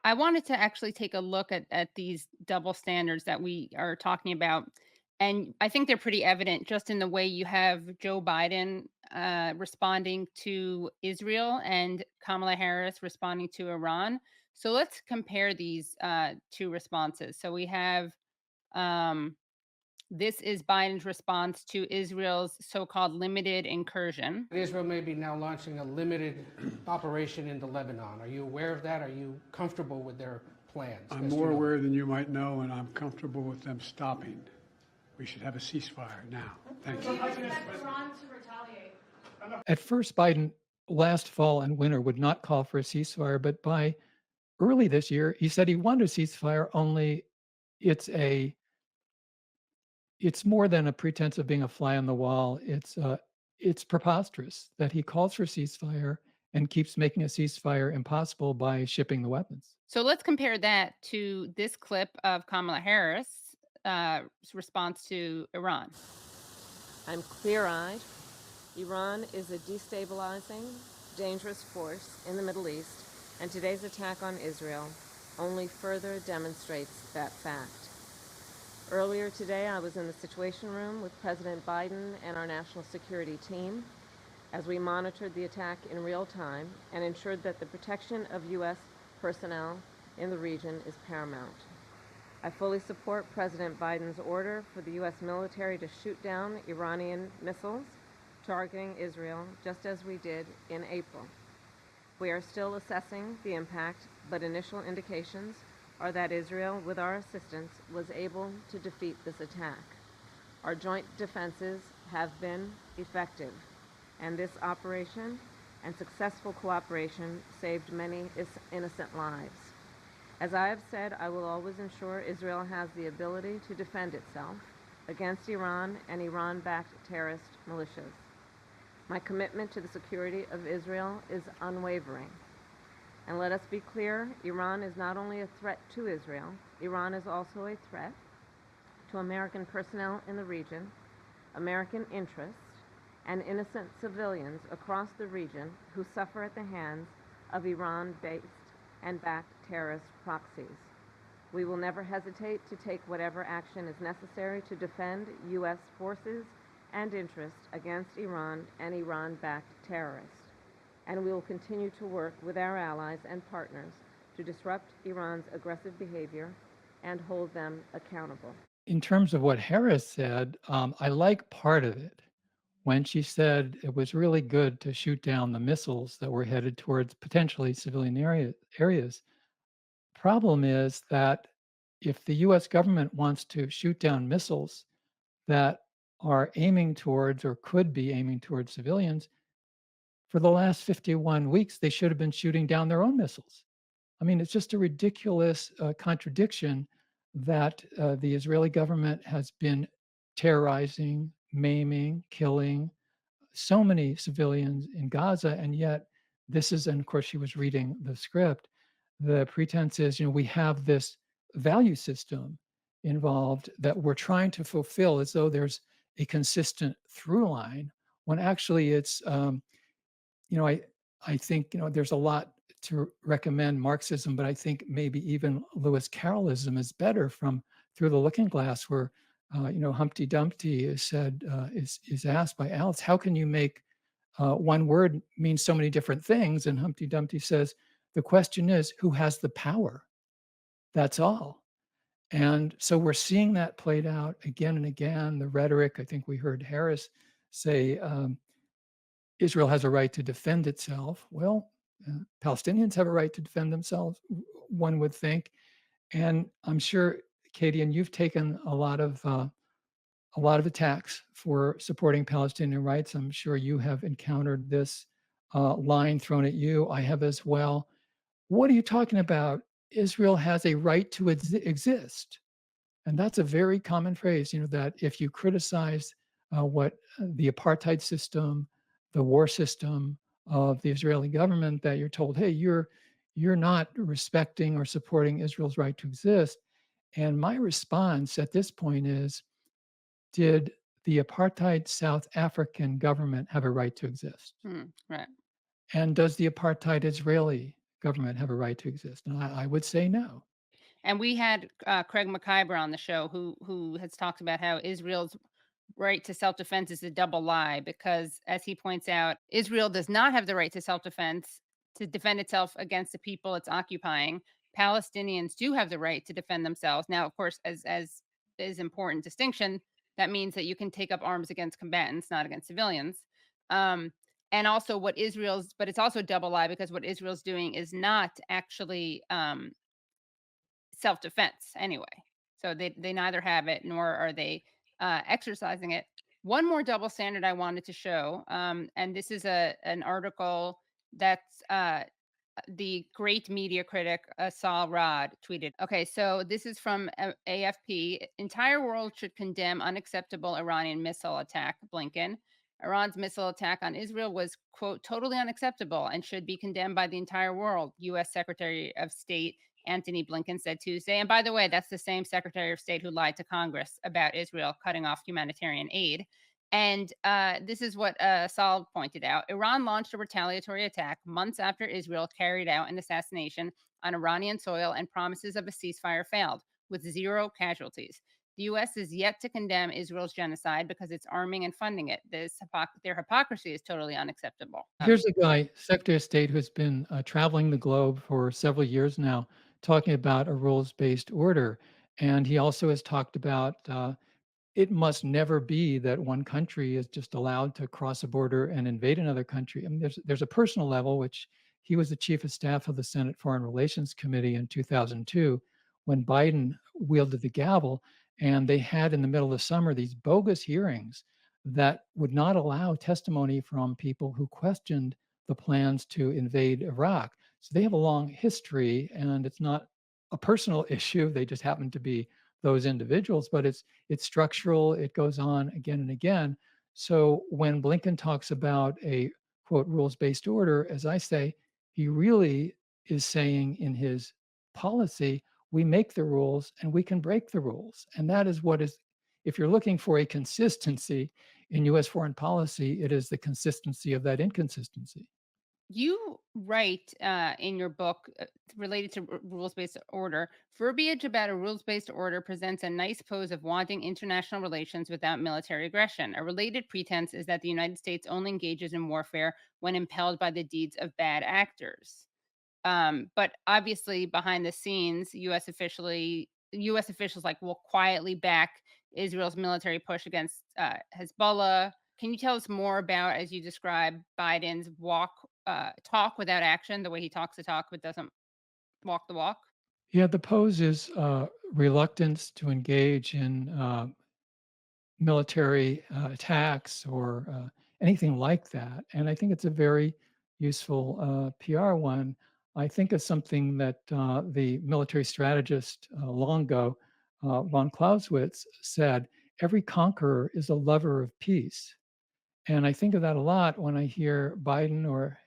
I wanted to actually take a look at these double standards that we are talking about. And I think they're pretty evident just in the way you have Joe Biden responding to Israel and Kamala Harris responding to Iran. So let's compare these two responses. So we have um, this is Biden's response to Israel's so-called limited incursion. Israel may be now launching a limited operation into Lebanon. Are you aware of that? Are you comfortable with their plans? I'm more aware than you might know, and I'm comfortable with them stopping. We should have a ceasefire now. Thank you. At first, Biden last fall and winter would not call for a ceasefire, but by early this year, he said he wanted a ceasefire, only it's more than a pretense of being a fly on the wall. It's preposterous that he calls for ceasefire and keeps making a ceasefire impossible by shipping the weapons. So let's compare that to this clip of Kamala Harris' response to Iran. I'm clear-eyed. Iran is a destabilizing, dangerous force in the Middle East, and today's attack on Israel only further demonstrates that fact. Earlier today, I was in the Situation Room with President Biden and our national security team as we monitored the attack in real time and ensured that the protection of U.S. personnel in the region is paramount. I fully support President Biden's order for the U.S. military to shoot down Iranian missiles targeting Israel, just as we did in April. We are still assessing the impact, but initial indications are that Israel, with our assistance, was able to defeat this attack. Our joint defenses have been effective, and this operation and successful cooperation saved many innocent lives. As I have said, I will always ensure Israel has the ability to defend itself against Iran and Iran-backed terrorist militias. My commitment to the security of Israel is unwavering. And let us be clear, Iran is not only a threat to Israel, Iran is also a threat to American personnel in the region, American interests, and innocent civilians across the region who suffer at the hands of Iran-based and backed terrorist proxies. We will never hesitate to take whatever action is necessary to defend U.S. forces and interests against Iran and Iran-backed terrorists. And we will continue to work with our allies and partners to disrupt Iran's aggressive behavior and hold them accountable. In terms of what Harris said, I like part of it when she said it was really good to shoot down the missiles that were headed towards potentially civilian areas. Problem is that if the U.S. government wants to shoot down missiles that are aiming towards or could be aiming towards civilians, for the last 51 weeks, they should have been shooting down their own missiles. I mean, it's just a ridiculous contradiction that the Israeli government has been terrorizing, maiming, killing so many civilians in Gaza, and yet this is, and of course she was reading the script, the pretense is, we have this value system involved that we're trying to fulfill as though there's a consistent through line, when actually it's, I think, there's a lot to recommend Marxism, but I think maybe even Lewis Carrollism is better from Through the Looking Glass, where Humpty Dumpty is asked by Alice, how can you make one word mean so many different things? And Humpty Dumpty says, the question is, who has the power? That's all. And so we're seeing that played out again and again. The rhetoric, I think we heard Harris say, Israel has a right to defend itself. Well, Palestinians have a right to defend themselves, one would think. And I'm sure, Katie, and you've taken a lot of attacks for supporting Palestinian rights. I'm sure you have encountered this line thrown at you. I have as well. What are you talking about? Israel has a right to exist. And that's a very common phrase, that if you criticize what the apartheid system, the war system of the Israeli government, that you're told, hey, you're not respecting or supporting Israel's right to exist. And my response at this point is, did the apartheid South African government have a right to exist? Right. And does the apartheid Israeli government have a right to exist? And I would say no. And we had Craig McIver on the show, who has talked about how Israel's right to self-defense is a double lie because, as he points out, Israel does not have the right to self-defense to defend itself against the people it's occupying. Palestinians do have the right to defend themselves. Now, of course, as is important distinction, that means that you can take up arms against combatants, not against civilians. Um, and also, but it's also a double lie because what Israel's doing is not actually self-defense anyway. So they neither have it nor are they exercising it. One more double standard I wanted to show, and this is an article that's the great media critic Saul Rod tweeted. Okay, so this is from AFP. Entire world should condemn unacceptable Iranian missile attack. Blinken. Iran's missile attack on Israel was, quote, totally unacceptable and should be condemned by the entire world, U.S. Secretary of State Antony Blinken said Tuesday. And by the way, that's the same Secretary of State who lied to Congress about Israel cutting off humanitarian aid. And this is what Saul pointed out. Iran launched a retaliatory attack months after Israel carried out an assassination on Iranian soil and promises of a ceasefire failed, with zero casualties. The U.S. is yet to condemn Israel's genocide because it's arming and funding it. Their hypocrisy is totally unacceptable. Here's a guy, Secretary of State, who's been traveling the globe for several years now, talking about a rules-based order. And he also has talked about it must never be that one country is just allowed to cross a border and invade another country. I mean, there's a personal level, which he was the chief of staff of the Senate Foreign Relations Committee in 2002 when Biden wielded the gavel, and they had in the middle of the summer these bogus hearings that would not allow testimony from people who questioned the plans to invade Iraq. So they have a long history, and it's not a personal issue. They just happen to be those individuals, but it's structural. It goes on again and again. So when Blinken talks about a quote rules-based order, as I say, he really is saying in his policy, we make the rules and we can break the rules. And that is what is, if you're looking for a consistency in US foreign policy, it is the consistency of that inconsistency. You write in your book related to rules based order verbiage about a rules based order presents a nice pose of wanting international relations without military aggression. A related pretense is that the United States only engages in warfare when impelled by the deeds of bad actors. But obviously, behind the scenes, U.S. officials like will quietly back Israel's military push against Hezbollah. Can you tell us more about, as you describe, Biden's talk without action, the way he talks the talk but doesn't walk the walk? Yeah, the pose is reluctance to engage in military attacks or anything like that. And I think it's a very useful PR one. I think of something that the military strategist long ago, von Clausewitz, said every conqueror is a lover of peace. And I think of that a lot when I hear Biden or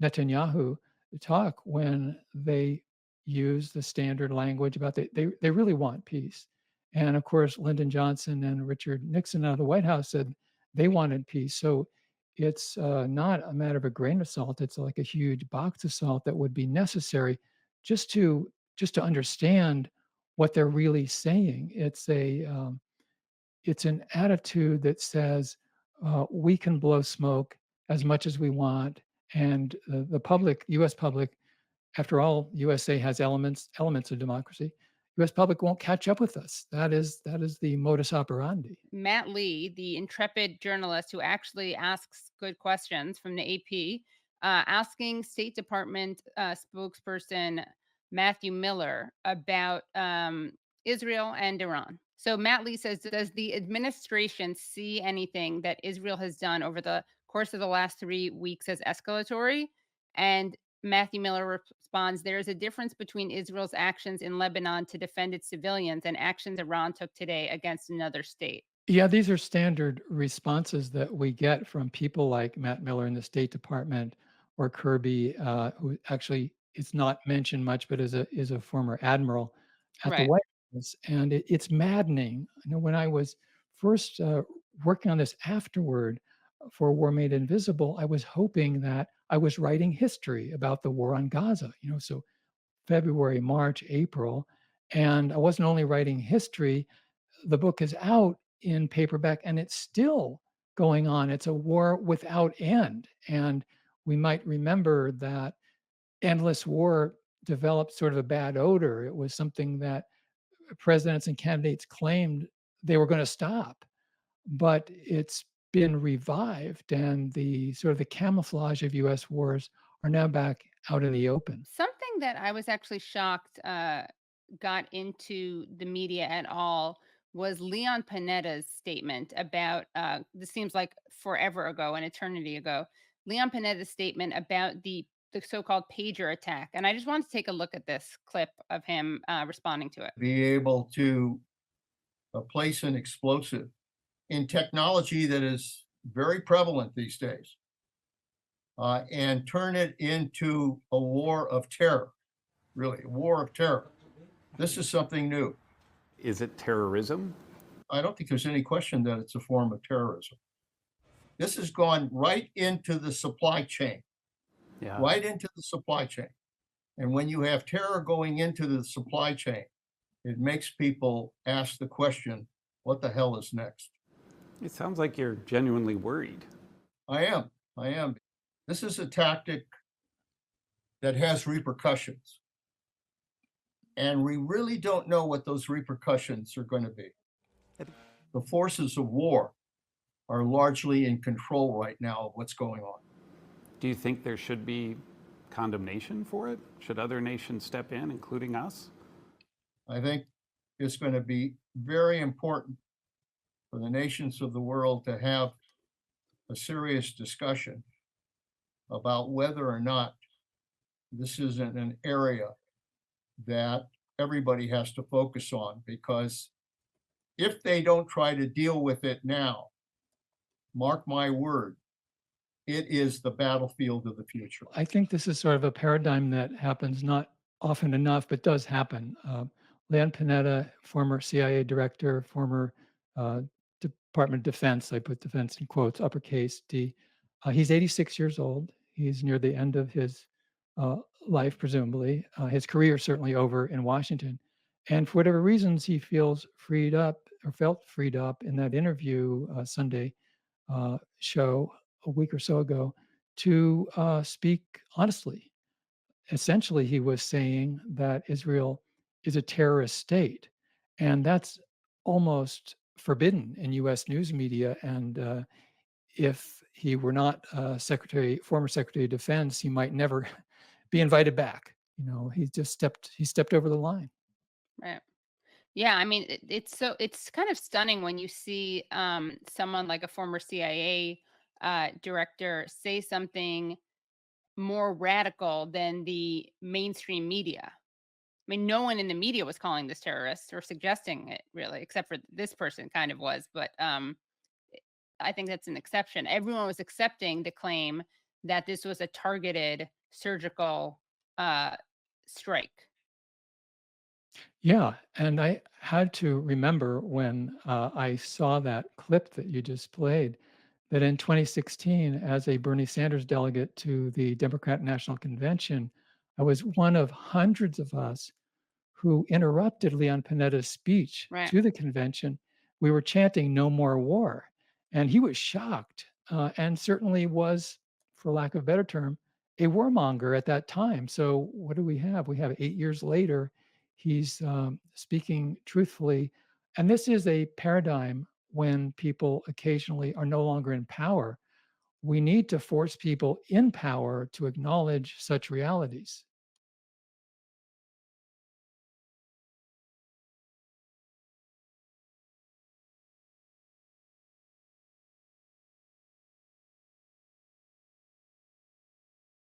Netanyahu talk when they use the standard language about they really want peace. And of course, Lyndon Johnson and Richard Nixon out of the White House said they wanted peace. So it's not a matter of a grain of salt. It's like a huge box of salt that would be necessary just to understand what they're really saying. It's an attitude that says we can blow smoke as much as we want, and the public, U.S. public, after all, USA has elements of democracy. U.S. public won't catch up with us. That is the modus operandi. Matt Lee, the intrepid journalist who actually asks good questions from the AP, asking State Department spokesperson Matthew Miller about Israel and Iran. So Matt Lee says, does the administration see anything that Israel has done over the course of the last 3 weeks as escalatory? And Matthew Miller responds, there is a difference between Israel's actions in Lebanon to defend its civilians and actions Iran took today against another state. Yeah, these are standard responses that we get from people like Matt Miller in the State Department or Kirby, who actually is not mentioned much, but is a former admiral at the Right. White House. And it's maddening. You know, when I was first working on this afterword for War Made Invisible, I was hoping that I was writing history about the war on Gaza, so February, March, April. And I wasn't only writing history, the book is out in paperback and it's still going on. It's a war without end. And we might remember that endless war developed sort of a bad odor. It was something that presidents and candidates claimed they were going to stop, but it's been revived, and the sort of the camouflage of US wars are now back out in the open. Something that I was actually shocked got into the media at all was Leon Panetta's statement about this seems like forever ago, an eternity ago. Leon Panetta's statement about the so-called pager attack, and I just wanted to take a look at this clip of him responding to it. Be able to place an explosive in technology that is very prevalent these days, and turn it into a war of terror, really, a war of terror. This is something new. Is it terrorism? I don't think there's any question that it's a form of terrorism. This has gone right into the supply chain, Yeah. right into the supply chain. And when you have terror going into the supply chain, it makes people ask the question, what the hell is next? It sounds like you're genuinely worried. I am. This is a tactic that has repercussions. And we really don't know what those repercussions are going to be. The forces of war are largely in control right now of what's going on. Do you think there should be condemnation for it? Should other nations step in, including us? I think it's going to be very important for the nations of the world to have a serious discussion about whether or not this isn't an area that everybody has to focus on, because if they don't try to deal with it now, mark my word, it is the battlefield of the future. I think this is sort of a paradigm that happens not often enough, but does happen. Leon Panetta, former CIA director, former Department of Defense, I put defense in quotes, uppercase D. He's 86 years old. He's near the end of his life, presumably. His career is certainly over in Washington. And for whatever reasons, he feels freed up or felt freed up in that interview Sunday show a week or so ago to speak honestly. Essentially, he was saying that Israel is a terrorist state, and that's almost forbidden in U.S. news media. And if he were not former Secretary of Defense, he might never be invited back. He stepped over the line. Right. Yeah, I mean, it's kind of stunning when you see someone like a former CIA director say something more radical than the mainstream media. I mean, no one in the media was calling this terrorist or suggesting it, really, except for this person kind of was. But I think that's an exception. Everyone was accepting the claim that this was a targeted surgical strike. Yeah, and I had to remember when I saw that clip that you just played, that in 2016, as a Bernie Sanders delegate to the Democratic National Convention, I was one of hundreds of us who interrupted Leon Panetta's speech Right. to the convention. We were chanting "No more war," and he was shocked, and certainly was, for lack of a better term, a warmonger at that time. So what do we have? We have 8 years later, he's speaking truthfully, and this is a paradigm when people occasionally are no longer in power. We need to force people in power to acknowledge such realities.